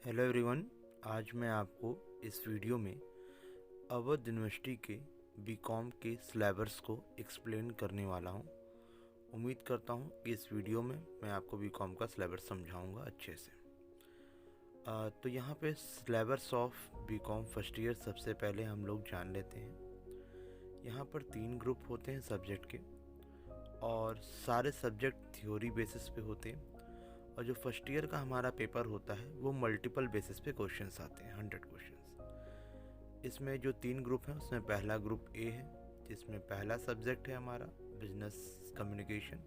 Hello everyone. आज मैं आपको इस वीडियो में अवध यूनिवर्सिटी के बीकॉम के सिलेबस को एक्सप्लेन करने वाला हूं। उम्मीद करता हूं कि इस वीडियो में मैं आपको बीकॉम का सिलेबस समझाऊंगा अच्छे से। तो यहाँ पे syllabus of BCom first year सबसे पहले हम लोग जान लेते हैं। यहाँ पर 3 ग्रुप होते हैं सब्जेक्ट के और सारे सब्जेक्ट थ्योरी बेसिस पे होते हैं। और जो फर्स्ट ईयर का हमारा पेपर होता है वो मल्टीपल बेसिस पे क्वेश्चंस आते हैं, 100 क्वेश्चंस। इसमें जो 3 ग्रुप हैं उसमें पहला ग्रुप ए है जिसमें पहला सब्जेक्ट है हमारा बिजनेस कम्युनिकेशन,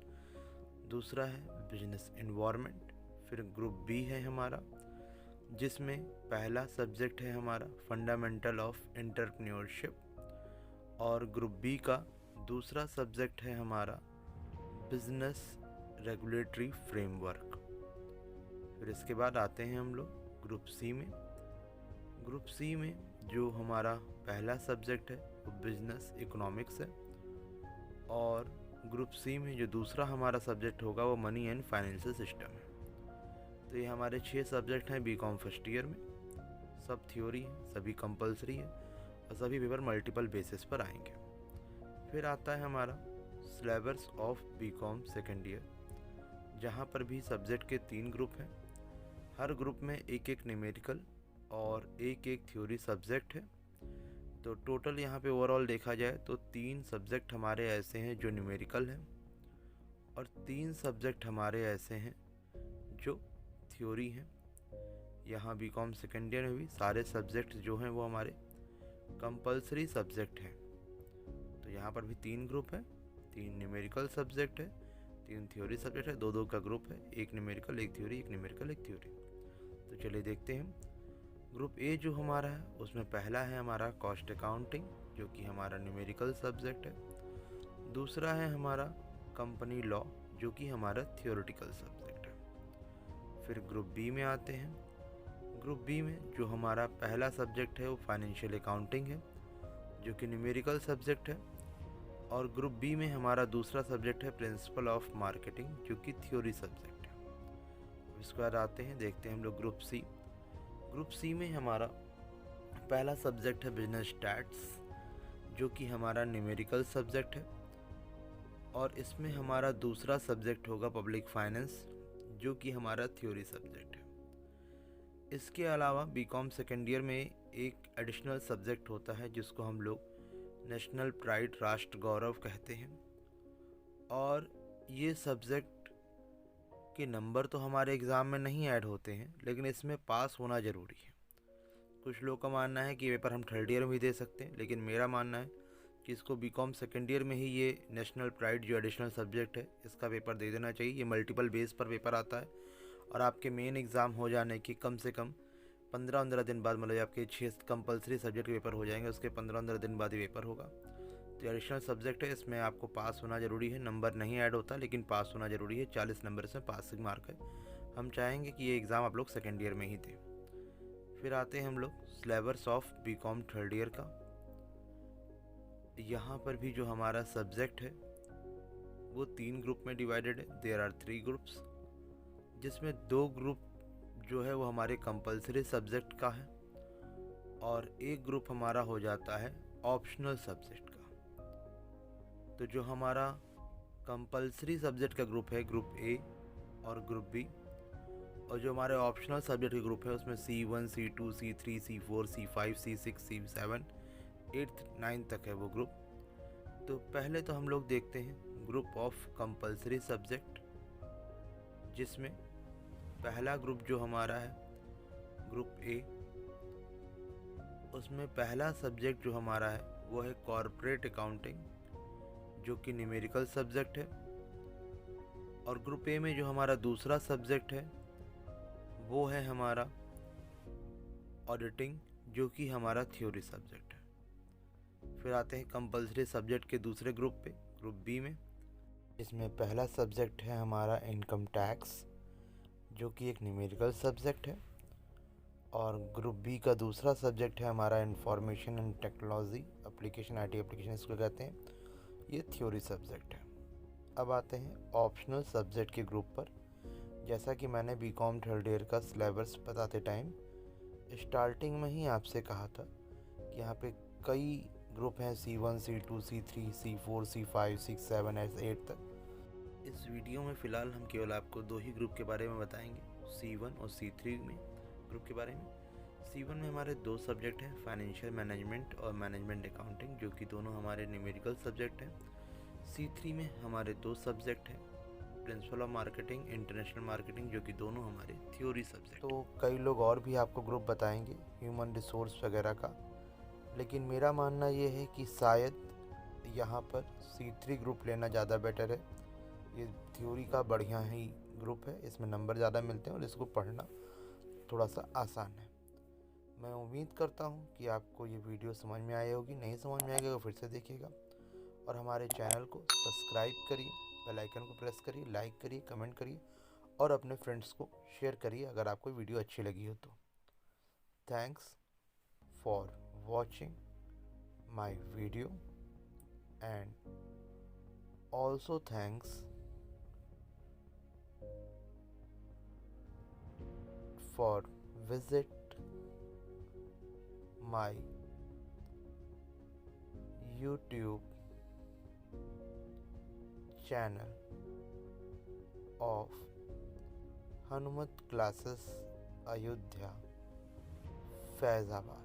दूसरा है बिजनेस एनवायरनमेंट। फिर ग्रुप बी है हमारा जिसमें पहला सब्जेक्ट है हमारा फंडामेंटल ऑफ एंटरप्रेन्योरशिप और ग्रुप बी का दूसरा सब्जेक्ट है हमारा बिजनेस रेगुलेटरी फ्रेमवर्क। फिर इसके बाद आते हैं हम लोग ग्रुप सी में। ग्रुप सी में जो हमारा पहला सब्जेक्ट है वो बिजनेस इकोनॉमिक्स है और ग्रुप सी में जो दूसरा हमारा सब्जेक्ट होगा वो मनी एंड फाइनेंशियल सिस्टम है। तो ये हमारे 6 सब्जेक्ट हैं बीकॉम फर्स्ट ईयर में। सब थ्योरी है, सभी कंपलसरी है और सभी पेपर मल्टीपल बेसिस पर आएंगे। फिर आता है हमारा syllabus of BCom second year, जहाँ पर भी सब्जेक्ट के 3 ग्रुप हैं। हर ग्रुप में एक एक न्यूमेरिकल और एक एक थ्योरी सब्जेक्ट है। तो टोटल यहाँ पे ओवरऑल देखा जाए तो 3 सब्जेक्ट हमारे ऐसे हैं जो न्यूमेरिकल हैं और 3 सब्जेक्ट हमारे ऐसे हैं जो थ्योरी हैं। यहाँ बीकॉम सेकेंड ईयर में भी सारे सब्जेक्ट जो हैं वो हमारे कंपलसरी सब्जेक्ट हैं। तो यहाँ पर भी 3 ग्रुप है, 3 न्यूमेरिकल सब्जेक्ट है, 3 थ्योरी सब्जेक्ट है, 2-2 का ग्रुप है, एक न्यूमेरिकल एक थ्योरी, एक न्यूमेरिकल एक थ्योरी। तो चलिए देखते हैं। ग्रुप ए जो हमारा है उसमें पहला है हमारा कॉस्ट अकाउंटिंग जो कि हमारा न्यूमेरिकल सब्जेक्ट है। दूसरा है हमारा कंपनी लॉ जो कि हमारा थियोरेटिकल सब्जेक्ट है। फिर ग्रुप बी में आते हैं। ग्रुप बी में जो हमारा पहला सब्जेक्ट है वो फाइनेंशियल अकाउंटिंग है जो कि न्यूमेरिकल सब्जेक्ट है और ग्रुप बी में हमारा दूसरा सब्जेक्ट है प्रिंसिपल ऑफ मार्केटिंग जो कि थ्योरी सब्जेक्ट है। इसके बाद आते हैं, देखते हैं हम लोग ग्रुप सी। ग्रुप सी में हमारा पहला सब्जेक्ट है बिजनेस स्टैट्स जो कि हमारा न्यूमेरिकल सब्जेक्ट है और इसमें हमारा दूसरा सब्जेक्ट होगा पब्लिक फाइनेंस जो कि हमारा थ्योरी सब्जेक्ट है। इसके अलावा बीकॉम सेकेंड ईयर में एक एडिशनल सब्जेक्ट होता है जिसको हम लोग नेशनल प्राइड राष्ट्र गौरव कहते हैं और ये सब्जेक्ट के नंबर तो हमारे एग्ज़ाम में नहीं ऐड होते हैं लेकिन इसमें पास होना ज़रूरी है। कुछ लोग का मानना है कि पेपर हम थर्ड ईयर में भी दे सकते हैं लेकिन मेरा मानना है कि इसको बीकॉम सेकेंड ईयर में ही ये नेशनल प्राइड जो एडिशनल सब्जेक्ट है इसका पेपर दे देना चाहिए। ये मल्टीपल बेस पर पेपर आता है और आपके मेन एग्ज़ाम हो जाने के कम से कम 15-15 दिन बाद, मतलब आपके 6 कंपलसरी सब्जेक्ट के पेपर हो जाएंगे, उसके 15-15 दिन बाद ही पेपर होगा। तो एडिशनल सब्जेक्ट है, इसमें आपको पास होना ज़रूरी है। नंबर नहीं ऐड होता लेकिन पास होना ज़रूरी है। 40 नंबर से पासिंग मार्क है। हम चाहेंगे कि ये एग्ज़ाम आप लोग सेकेंड ईयर में ही दें। फिर आते हैं हम लोग syllabus of BCom third year का। यहाँ पर भी जो हमारा सब्जेक्ट है वो 3 ग्रुप में डिवाइडेड है। देयर आर 3 ग्रुप्स जिसमें 2 ग्रुप जो है वो हमारे कंपलसरी सब्जेक्ट का है और एक ग्रुप हमारा हो जाता है ऑप्शनल सब्जेक्ट का। तो जो हमारा कंपलसरी सब्जेक्ट का ग्रुप है ग्रुप ए और ग्रुप बी और जो हमारे ऑप्शनल सब्जेक्ट के ग्रुप है उसमें C1, C2, C3, C4, C5, C6, C7, 8th 9th तक है वो ग्रुप। तो पहले तो हम लोग देखते हैं ग्रुप ऑफ कंपलसरी सब्जेक्ट जिसमें पहला ग्रुप जो हमारा है ग्रुप ए, उसमें पहला सब्जेक्ट जो हमारा है वो है कॉर्पोरेट अकाउंटिंग जो कि न्यूमेरिकल सब्जेक्ट है और ग्रुप ए में जो हमारा दूसरा सब्जेक्ट है वो है हमारा ऑडिटिंग जो कि हमारा थ्योरी सब्जेक्ट है। फिर आते हैं कंपलसरी सब्जेक्ट के दूसरे ग्रुप पे, ग्रुप बी में, इसमें पहला सब्जेक्ट है हमारा इनकम टैक्स जो कि एक न्यूमेरिकल सब्जेक्ट है और ग्रुप बी का दूसरा सब्जेक्ट है हमारा information and technology application, IT application इसको कहते हैं, ये थ्योरी सब्जेक्ट है। अब आते हैं ऑप्शनल सब्जेक्ट के ग्रुप पर। जैसा कि मैंने बीकॉम थर्ड ईयर का सिलेबस बताते टाइम स्टार्टिंग में ही आपसे कहा था कि यहाँ पे कई ग्रुप हैं, C1, C2, C3, C4, C5, 6, 7, 8 तक। इस वीडियो में फ़िलहाल हम केवल आपको 2 ही ग्रुप के बारे में बताएंगे, C1 और C3 में ग्रुप के बारे में। C1 में हमारे 2 सब्जेक्ट हैं, फाइनेंशियल मैनेजमेंट और मैनेजमेंट अकाउंटिंग, जो कि दोनों हमारे न्यूमेरिकल सब्जेक्ट हैं। C3 में हमारे 2 सब्जेक्ट हैं, principle of marketing, international marketing, जो कि दोनों हमारे थ्योरी सब्जेक्ट। तो कई लोग और भी आपको ग्रुप बताएंगे ह्यूमन रिसोर्स वगैरह का, लेकिन मेरा मानना ये है कि शायद यहाँ पर C3 ग्रुप लेना ज़्यादा बेटर है। ये थ्योरी का बढ़िया ही ग्रुप है, इसमें नंबर ज़्यादा मिलते हैं और इसको पढ़ना थोड़ा सा आसान है। मैं उम्मीद करता हूँ कि आपको ये वीडियो समझ में आई होगी। नहीं समझ में आएगा तो फिर से देखिएगा और हमारे चैनल को सब्सक्राइब करिए, बेल आइकन को प्रेस करिए, लाइक करिए, कमेंट करिए और अपने फ्रेंड्स को शेयर करिए अगर आपको वीडियो अच्छी लगी हो तो। Thanks for watching my video and also thanks for visit my YouTube channel of Hanumat Classes Ayodhya Faizabad.